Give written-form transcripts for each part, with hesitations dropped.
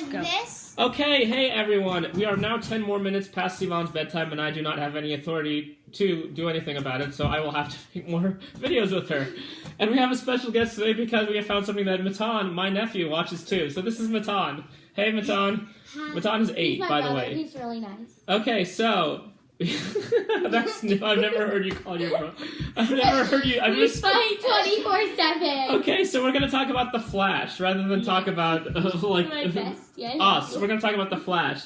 like this. Okay, hey everyone. We are now 10 more minutes past Sivan's bedtime, and I do not have any authority to do anything about it, so I will have to make more videos with her. And we have a special guest today because we have found something that Matan, my nephew, watches too. So this is Matan. Hey, Matan. Matan is 8, by the way. He's really nice. Okay, so... That's new. I've never heard you call your bro. I've never heard you. We fight 24/7. Okay, so we're gonna talk about the Flash rather than talk about us. We're gonna talk about the Flash.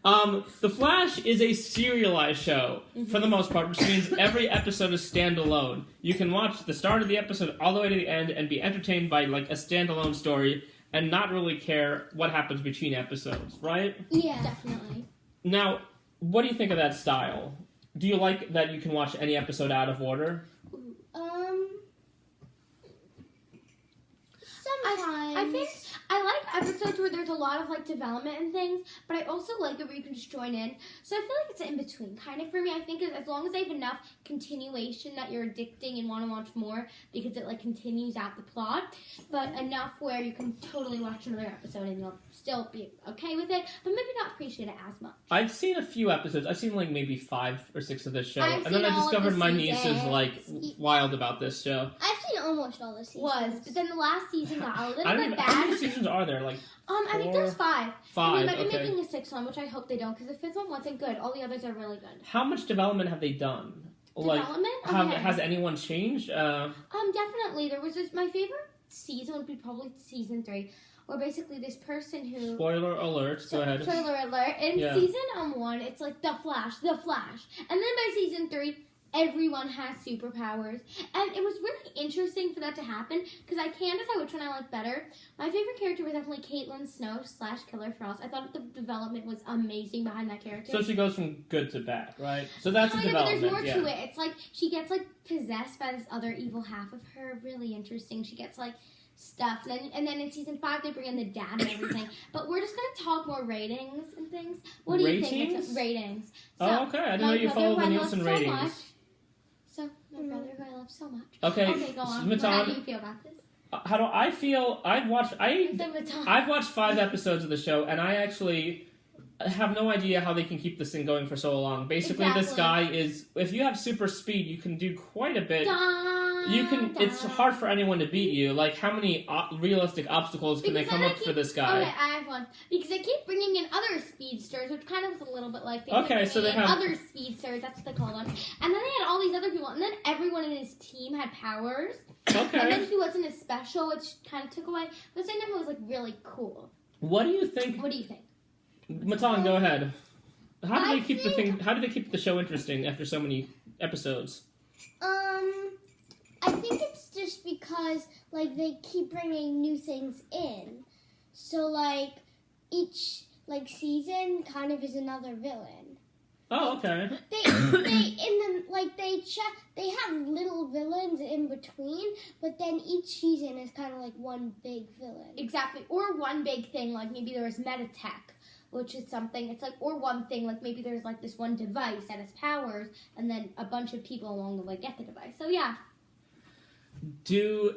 The Flash is a serialized show for the most part, which means every episode is standalone. You can watch the start of the episode all the way to the end and be entertained by like a standalone story and not really care what happens between episodes, right? Yeah, definitely. Now, what do you think of that style? Do you like that you can watch any episode out of order? Sometimes. I think I like episodes where there's a lot of like development and things, but I also like it where you can just join in. So I feel like it's an in-between kind of for me. I think as long as they have enough continuation that you're addicting and want to watch more because it like continues out the plot, but enough where you can totally watch another episode and you'll still be okay with it, but maybe not appreciate it as much. I've seen a few episodes. I've seen like maybe 5 or 6 of this show, and then I discovered my niece is like wild about this show. I've seen almost all the seasons. But then the last season got a little bit bad. How many seasons are there? Like I think there's 5. 5. And they might be making a 6th one, which I hope they don't, because the 5th one wasn't good. All the others are really good. How much development have they done? Development? Like, has anyone changed? Definitely. There was my favorite season would be probably season 3, where basically this person who... Spoiler alert. Go ahead. Spoiler alert. In season 1, it's like the Flash. And then by season 3, everyone has superpowers. And it was really interesting for that to happen, because I can't decide which one I like better. My favorite character was definitely Caitlin Snow / Killer Frost. I thought the development was amazing behind that character. So she goes from good to bad, right? So that's a development. But there's more to it. It's like she gets like possessed by this other evil half of her. Really interesting. She gets like stuff. And then in season 5 they bring in the dad and everything. But we're just gonna talk more ratings and things. What do you think? Ratings. So, okay. I didn't know you followed the Nielsen ratings. So, my brother who I love so much. Okay, go on. Matan, how do you feel about this? How do I feel? I've watched 5 episodes of the show, and I actually have no idea how they can keep this thing going for so long. Basically, This guy is... If you have super speed, you can do quite a bit. It's hard for anyone to beat you. Like, how many realistic obstacles can they come up for this guy? Okay, I have one. Because they keep bringing in other speedsters, which kind of was a little bit like... So they have... other speedsters, that's what they call them. And then they had all these other people, and then everyone in his team had powers. Okay. And then he wasn't as special, which kind of took away. But the same time, it was, like, really cool. What do you think... Matan, go ahead. How do they keep the show interesting after so many episodes? I think it's just because like they keep bringing new things in, so like each like season kind of is another villain. Oh, okay. They have little villains in between, but then each season is kind of like one big villain. Exactly, or one big thing, like maybe there was Metatech, which is something, it's like, or one thing, like maybe there's like this one device that has powers, and then a bunch of people along the way get the device. So yeah. Do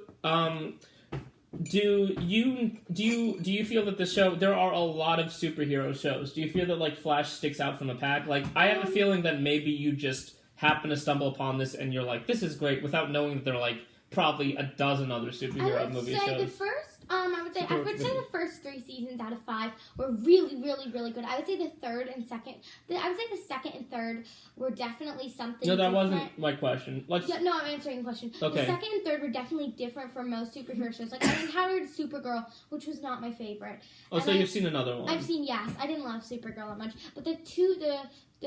you feel that the show, there are a lot of superhero shows. Do you feel that like Flash sticks out from the pack? Like I have a feeling that maybe you just happen to stumble upon this and you're like, this is great, without knowing that there are like probably a dozen other superhero movie shows. I would say the first 3 seasons out of 5 were really, really, really good. I would say the third and second. I would say the second and third were definitely something. No, that different. wasn't my question. No, I'm answering the question. Okay. The second and third were definitely different from most superhero shows. Like I encountered Supergirl, which was not my favorite. Oh, so you've seen another one? I've seen, yes. I didn't love Supergirl that much, but the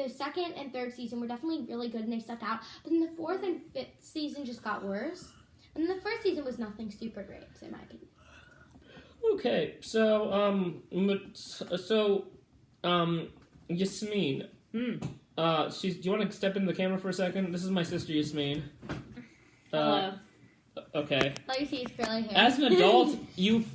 second and third season were definitely really good and they stuck out. But then the 4th and 5th season just got worse. And the first season was nothing super great, in my opinion. Okay, so Yasmin. do you want to step into the camera for a second? This is my sister Yasmin. Hello. Okay. All you see is curly hair. As an adult, you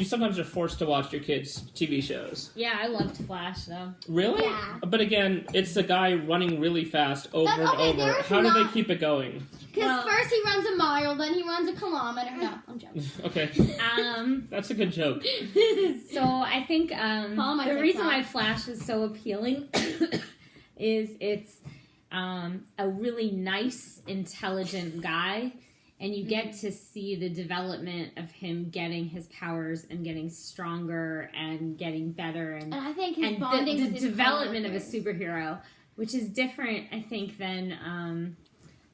sometimes are forced to watch your kids' TV shows. Yeah, I loved Flash though. Really? Yeah. But again, it's the guy running really fast over and over. How do they keep it going? Because first he runs a mile, then he runs a kilometer. No, I'm joking. Okay. That's a good joke. So I think the reason why Flash is so appealing is it's a really nice, intelligent guy. And you get to see the development of him getting his powers and getting stronger and getting better. And I think his bonding with his development of a superhero, which is different, I think, than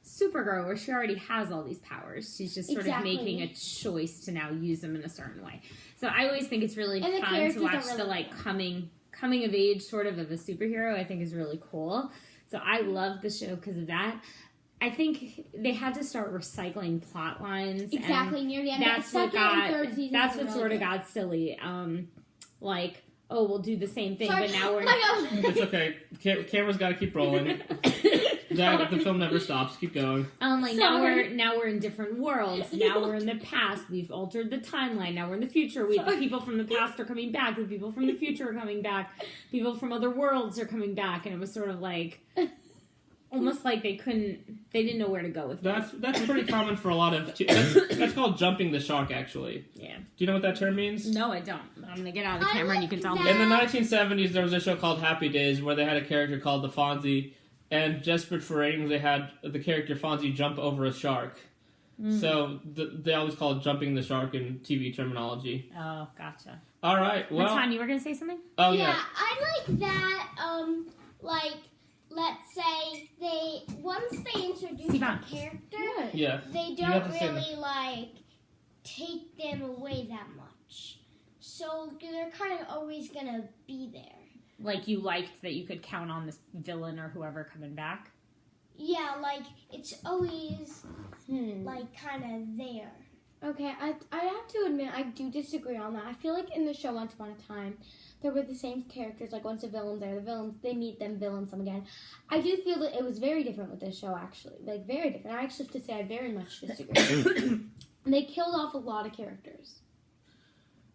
Supergirl, where she already has all these powers. She's just sort of making a choice to now use them in a certain way. So I always think it's really fun to watch the coming of age sort of a superhero. I think is really cool. So I love the show because of that. I think they had to start recycling plot lines. Exactly, near the end. That's what sort of got silly. We'll do the same thing, but now we're... It's okay. Camera's got to keep rolling. The film never stops. Keep going. Now we're in different worlds. Now we're in the past. We've altered the timeline. Now we're in the future. The people from the past are coming back. The people from the future are coming back. People from other worlds are coming back. And it was sort of like... Almost like they didn't know where to go with it. That's pretty common for a lot of... That's called jumping the shark, actually. Yeah. Do you know what that term means? No, I don't. I'm going to get out of the camera and you can tell me. In the 1970s, there was a show called Happy Days where they had a character called the Fonzie, and desperate for ratings, they had the character Fonzie jump over a shark. So they always call it jumping the shark in TV terminology. Oh, gotcha. All right, well... Matan, you were going to say something? Oh, yeah. I like that, let's say once they introduce the character, they don't really take them away that much. So they're kind of always gonna be there. Like you liked that you could count on this villain or whoever coming back? Yeah, it's always kind of there. Okay, I have to admit I do disagree on that. I feel like in the show Once Upon a Time, there were the same characters. Like once the villains they meet them, villains them again. I do feel that it was very different with this show, actually. Very different. I actually have to say I very much disagree. They killed off a lot of characters.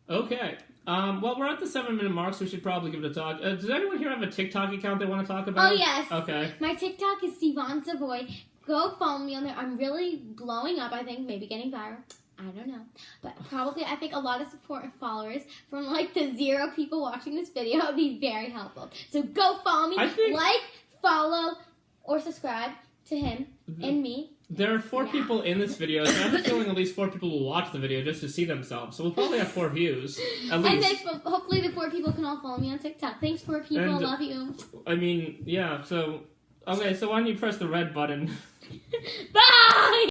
Okay. Well, we're at the 7-minute mark, so we should probably give it a talk. Does anyone here have a TikTok account they want to talk about? Oh, yes. Okay. My TikTok is Sivansavoy. Go follow me on there. I'm really blowing up, I think, maybe getting viral. I don't know. But probably, I think a lot of support and followers from, the 0 people watching this video would be very helpful. So go follow me, follow, or subscribe to him and me. There are 4 people in this video, so I have a feeling at least 4 people will watch the video just to see themselves. So we'll probably have 4 views, at least. And then hopefully the 4 people can all follow me on TikTok. Thanks, 4 people. And, love you. I mean, yeah, so... Okay, so why don't you press the red button? Bye!